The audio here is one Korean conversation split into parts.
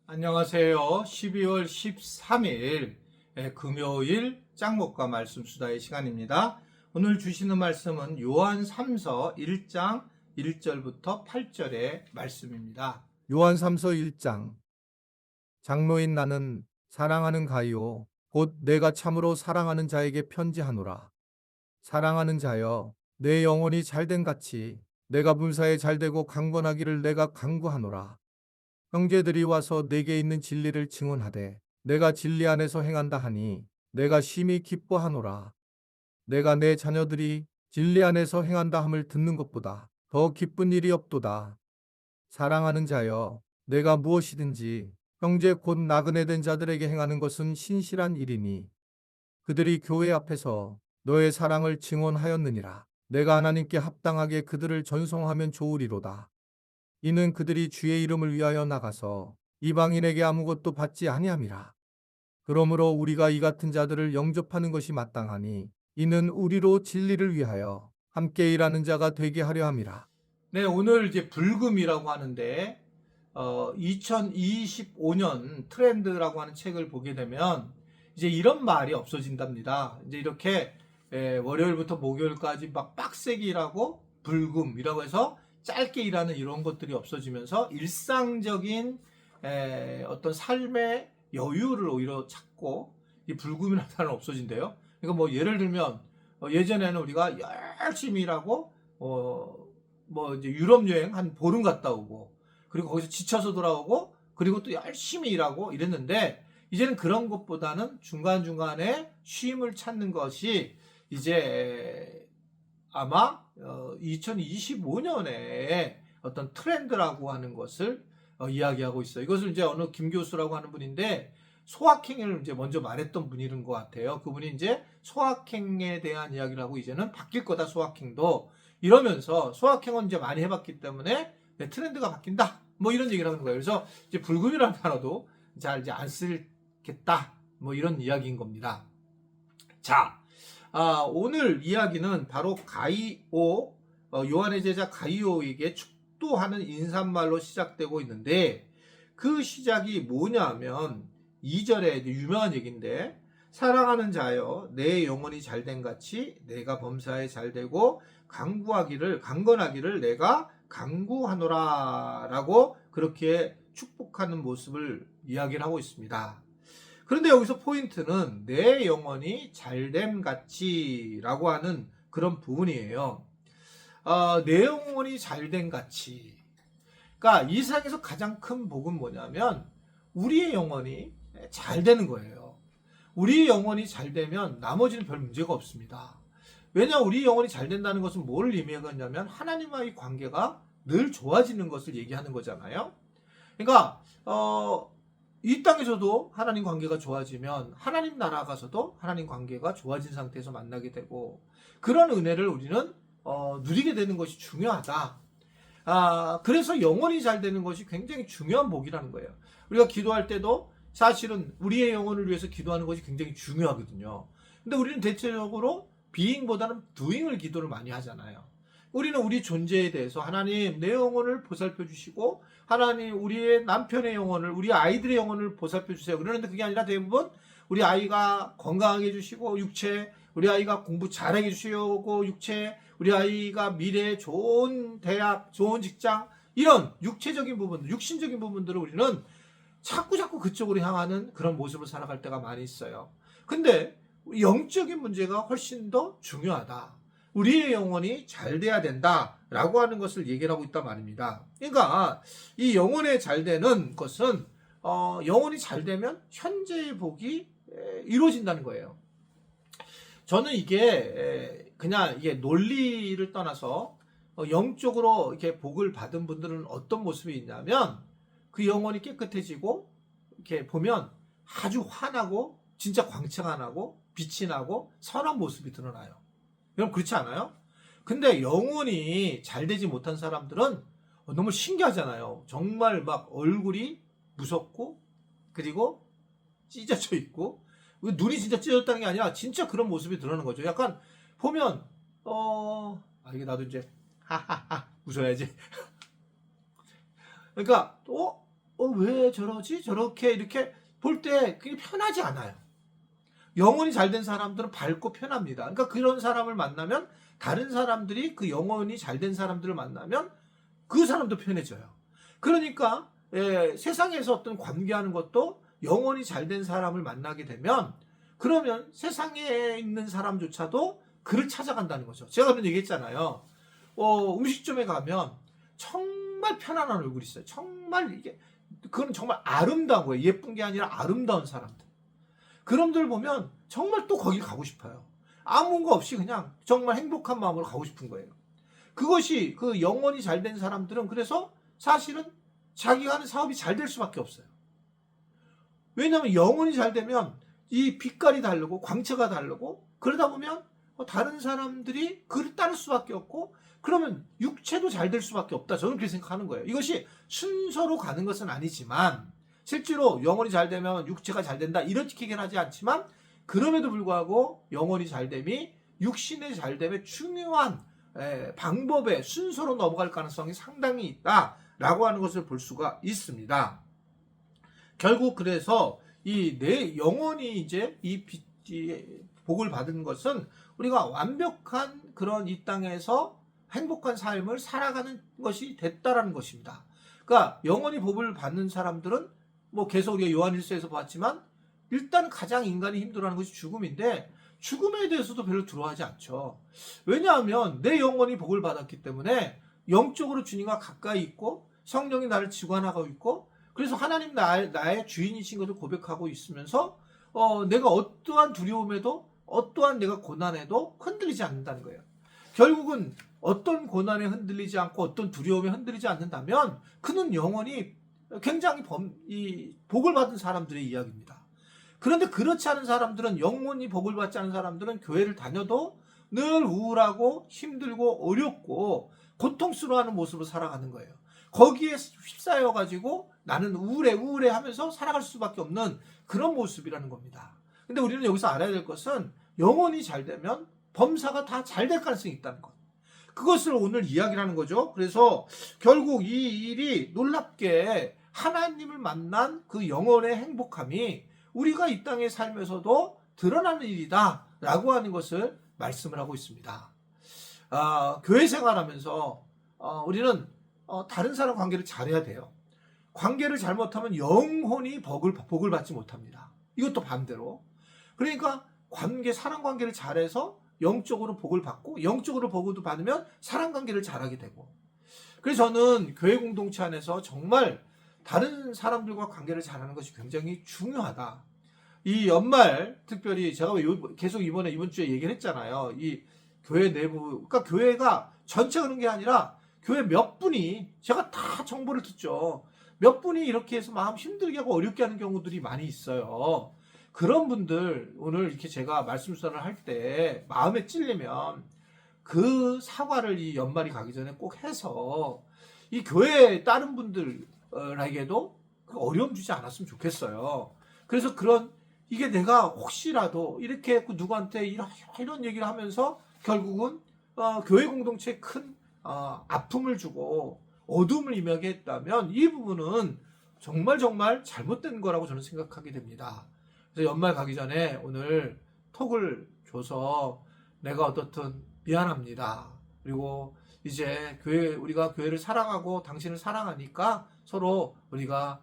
안녕하세요. 12월 13일 금요일 짱목과 말씀 수다의 시간입니다. 오늘 주시는 말씀은 요한 3서 1장 1절부터 8절의 말씀입니다. 요한 3서 1장 장로인 나는 사랑하는 가이오 곧 내가 참으로 사랑하는 자에게 편지하노라. 사랑하는 자여 내 영혼이 잘된 같이 내가 문사에 잘되고 강건하기를 내가 간구하노라. 형제들이 와서 내게 있는 진리를 증언하되 내가 진리 안에서 행한다 하니 내가 심히 기뻐하노라. 내가 내 자녀들이 진리 안에서 행한다 함을 듣는 것보다 더 기쁜 일이 없도다. 사랑하는 자여 내가 무엇이든지 형제 곧 나그네 된 자들에게 행하는 것은 신실한 일이니 그들이 교회 앞에서 너의 사랑을 증언하였느니라. 내가 하나님께 합당하게 그들을 전송하면 좋으리로다. 이는 그들이 주의 이름을 위하여 나가서 이방인에게 아무것도 받지 아니함이라. 그러므로 우리가 이 같은 자들을 영접하는 것이 마땅하니 이는 우리로 진리를 위하여 함께 일하는 자가 되게 하려 함이라. 네, 오늘 이제 불금이라고 하는데 2025년 트렌드라고 하는 책을 보게 되면 이제 이런 말이 없어진답니다. 이제 이렇게 월요일부터 목요일까지 막 빡세게 일하고 불금이라고 해서 짧게 일하는 이런 것들이 없어지면서 일상적인 어떤 삶의 여유를 오히려 찾고 이 불금이라는 단어는 없어진대요. 그러니까 뭐 예를 들면 예전에는 우리가 열심히 일하고 뭐 이제 유럽 여행 한 보름 갔다 오고 그리고 거기서 지쳐서 돌아오고 그리고 또 열심히 일하고 이랬는데 이제는 그런 것보다는 중간중간에 쉼을 찾는 것이 이제 아마 2025년에 어떤 트렌드라고 하는 것을 이야기하고 있어요. 이것을 이제 어느 김 교수라고 하는 분인데 소확행을 이제 먼저 말했던 분인 것 같아요. 그분이 이제 소확행에 대한 이야기를 하고 이제는 바뀔 거다 소확행도 이러면서 소확행은 이제 많이 해봤기 때문에 트렌드가 바뀐다. 뭐 이런 얘기를 하는 거예요. 그래서 이제 불금이라는 단어도 잘 이제 안 쓰겠다. 뭐 이런 이야기인 겁니다. 자. 오늘 이야기는 바로 가이오, 요한의 제자 가이오에게 축도하는 인사말로 시작되고 있는데 그 시작이 뭐냐면 2절에 유명한 얘기인데 사랑하는 자여 내 영혼이 잘된 같이 내가 범사에 잘되고 강건하기를 내가 간구하노라 라고 그렇게 축복하는 모습을 이야기를 하고 있습니다. 그런데 여기서 포인트는 내 영혼이 잘됨 같이 라고 하는 그런 부분이에요. 내 영혼이 잘됨 같이. 그러니까 이 세상에서 가장 큰 복은 뭐냐면 우리의 영혼이 잘 되는 거예요. 우리의 영혼이 잘 되면 나머지는 별 문제가 없습니다. 왜냐 우리 영혼이 잘 된다는 것은 뭘 의미하냐면 하나님과의 관계가 늘 좋아지는 것을 얘기하는 거잖아요. 그러니까 이 땅에서도 하나님 관계가 좋아지면 하나님 나라 가서도 하나님 관계가 좋아진 상태에서 만나게 되고 그런 은혜를 우리는 누리게 되는 것이 중요하다. 그래서 영혼이 잘 되는 것이 굉장히 중요한 복이라는 거예요. 우리가 기도할 때도 사실은 우리의 영혼을 위해서 기도하는 것이 굉장히 중요하거든요. 근데 우리는 대체적으로 being보다는 doing을 기도를 많이 하잖아요. 우리는 우리 존재에 대해서 하나님 내 영혼을 보살펴 주시고 하나님 우리의 남편의 영혼을 우리 아이들의 영혼을 보살펴 주세요. 그러는데 그게 아니라 대부분 우리 아이가 건강하게 해주시고 육체 우리 아이가 공부 잘하게 해주시고 육체 우리 아이가 미래에 좋은 대학 좋은 직장 이런 육체적인 부분 육신적인 부분들을 우리는 자꾸 그쪽으로 향하는 그런 모습을 살아갈 때가 많이 있어요. 근데 영적인 문제가 훨씬 더 중요하다. 우리의 영혼이 잘 돼야 된다라고 하는 것을 얘기를 하고 있단 말입니다. 그러니까 이 영혼에 잘 되는 것은 영혼이 잘 되면 현재의 복이 이루어진다는 거예요. 저는 이게 그냥 이게 논리를 떠나서 영적으로 이렇게 복을 받은 분들은 어떤 모습이 있냐면 그 영혼이 깨끗해지고 이렇게 보면 아주 환하고 진짜 광채가 나고 빛이 나고 선한 모습이 드러나요. 여러분 그렇지 않아요? 근데 영혼이 잘 되지 못한 사람들은 너무 신기하잖아요. 정말 막 얼굴이 무섭고 그리고 찢어져 있고 눈이 진짜 찢어졌다는 게 아니라 진짜 그런 모습이 드러나는 거죠. 약간 보면 이게 나도 이제 하하하 웃어야지. 그러니까 왜 저러지? 저렇게 이렇게 볼 때 그게 편하지 않아요. 영혼이 잘된 사람들은 밝고 편합니다. 그러니까 그런 사람을 만나면 다른 사람들이 그 영혼이 잘된 사람들을 만나면 그 사람도 편해져요. 그러니까 세상에서 어떤 관계하는 것도 영혼이 잘된 사람을 만나게 되면 그러면 세상에 있는 사람조차도 그를 찾아간다는 거죠. 제가 그런 얘기했잖아요. 음식점에 가면 정말 편안한 얼굴이 있어요. 정말 이게 그건 정말 아름다운 거예요. 예쁜 게 아니라 아름다운 사람들. 그놈들 보면 정말 또 거기 가고 싶어요. 아무 거 없이 그냥 정말 행복한 마음으로 가고 싶은 거예요. 그것이 그 영혼이 잘된 사람들은 그래서 사실은 자기가 하는 사업이 잘 될 수밖에 없어요. 왜냐하면 영혼이 잘 되면 이 빛깔이 다르고 광채가 다르고 그러다 보면 다른 사람들이 그를 따를 수밖에 없고 그러면 육체도 잘 될 수밖에 없다. 저는 그렇게 생각하는 거예요. 이것이 순서로 가는 것은 아니지만 실제로 영혼이 잘 되면 육체가 잘 된다 이렇게 얘기는 하지 않지만 그럼에도 불구하고 영혼이 잘 됨이 육신의 잘 됨의 중요한 방법의 순서로 넘어갈 가능성이 상당히 있다라고 하는 것을 볼 수가 있습니다. 결국 그래서 이 내 영혼이 이제 이 복을 받은 것은 우리가 완벽한 그런 이 땅에서 행복한 삶을 살아가는 것이 됐다라는 것입니다. 그러니까 영원히 복을 받는 사람들은 뭐 계속 우리가 요한일서에서 봤지만 일단 가장 인간이 힘들어하는 것이 죽음인데 죽음에 대해서도 별로 두려워하지 않죠. 왜냐하면 내 영혼이 복을 받았기 때문에 영적으로 주님과 가까이 있고 성령이 나를 지관하고 있고 그래서 하나님 나의 주인이신 것을 고백하고 있으면서 내가 어떠한 두려움에도 어떠한 내가 고난에도 흔들리지 않는다는 거예요. 결국은 어떤 고난에 흔들리지 않고 어떤 두려움에 흔들리지 않는다면 그는 영원히 굉장히 복을 받은 사람들의 이야기입니다. 그런데 그렇지 않은 사람들은 영원히 복을 받지 않은 사람들은 교회를 다녀도 늘 우울하고 힘들고 어렵고 고통스러워하는 모습으로 살아가는 거예요. 거기에 휩싸여 가지고 나는 우울해 하면서 살아갈 수밖에 없는 그런 모습이라는 겁니다. 근데 우리는 여기서 알아야 될 것은 영혼이 잘 되면 범사가 다 잘 될 가능성이 있다는 것. 그것을 오늘 이야기를 하는 거죠. 그래서 결국 이 일이 놀랍게 하나님을 만난 그 영혼의 행복함이 우리가 이 땅에 살면서도 드러나는 일이다 라고 하는 것을 말씀을 하고 있습니다. 교회 생활하면서 우리는 다른 사람 관계를 잘해야 돼요. 관계를 잘못하면 영혼이 복을 받지 못합니다. 이것도 반대로. 그러니까 사랑 관계를 잘해서 영적으로 복을 받고 영적으로 복을 받으면 사랑 관계를 잘하게 되고. 그래서 저는 교회 공동체 안에서 정말 다른 사람들과 관계를 잘하는 것이 굉장히 중요하다. 이 연말 특별히 제가 계속 이번 주에 얘기를 했잖아요. 이 교회 내부, 그러니까 교회가 전체 그런 게 아니라 교회 몇 분이 제가 다 정보를 듣죠. 몇 분이 이렇게 해서 마음 힘들게 하고 어렵게 하는 경우들이 많이 있어요. 그런 분들 오늘 이렇게 제가 말씀 수련을 할 때 마음에 찔리면 그 사과를 이 연말이 가기 전에 꼭 해서 이 교회 다른 분들에게도 그 어려움 주지 않았으면 좋겠어요. 그래서 이게 내가 혹시라도 이렇게 누구한테 이런 얘기를 하면서 결국은 교회 공동체에 큰 아픔을 주고 어둠을 임하게 했다면 이 부분은 정말 잘못된 거라고 저는 생각하게 됩니다. 그래서 연말 가기 전에 오늘 톡을 줘서 내가 어떻든 미안합니다. 그리고 이제 우리가 교회를 사랑하고 당신을 사랑하니까 서로 우리가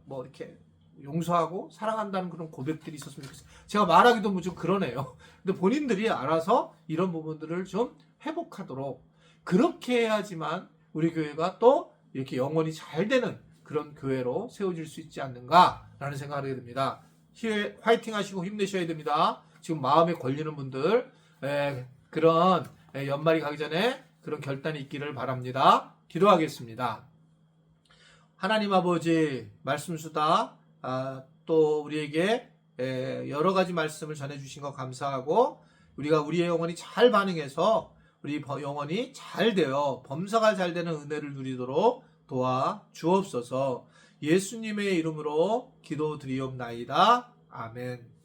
뭐 이렇게 용서하고 사랑한다는 그런 고백들이 있었으면 좋겠어요. 제가 말하기도 좀 그러네요. 근데 본인들이 알아서 이런 부분들을 좀 회복하도록 그렇게 해야지만 우리 교회가 또 이렇게 영원히 잘 되는 그런 교회로 세워질 수 있지 않는가라는 생각을 하게 됩니다. 화이팅 하시고 힘내셔야 됩니다. 지금 마음에 걸리는 분들 그런 연말이 가기 전에 그런 결단이 있기를 바랍니다. 기도하겠습니다. 하나님 아버지 말씀 수다 또 우리에게 여러 가지 말씀을 전해주신 것 감사하고 우리가 우리의 영혼이 잘 반응해서 우리 영혼이 잘 되어 범사가 잘 되는 은혜를 누리도록 도와 주옵소서. 예수님의 이름으로 기도드리옵나이다. 아멘.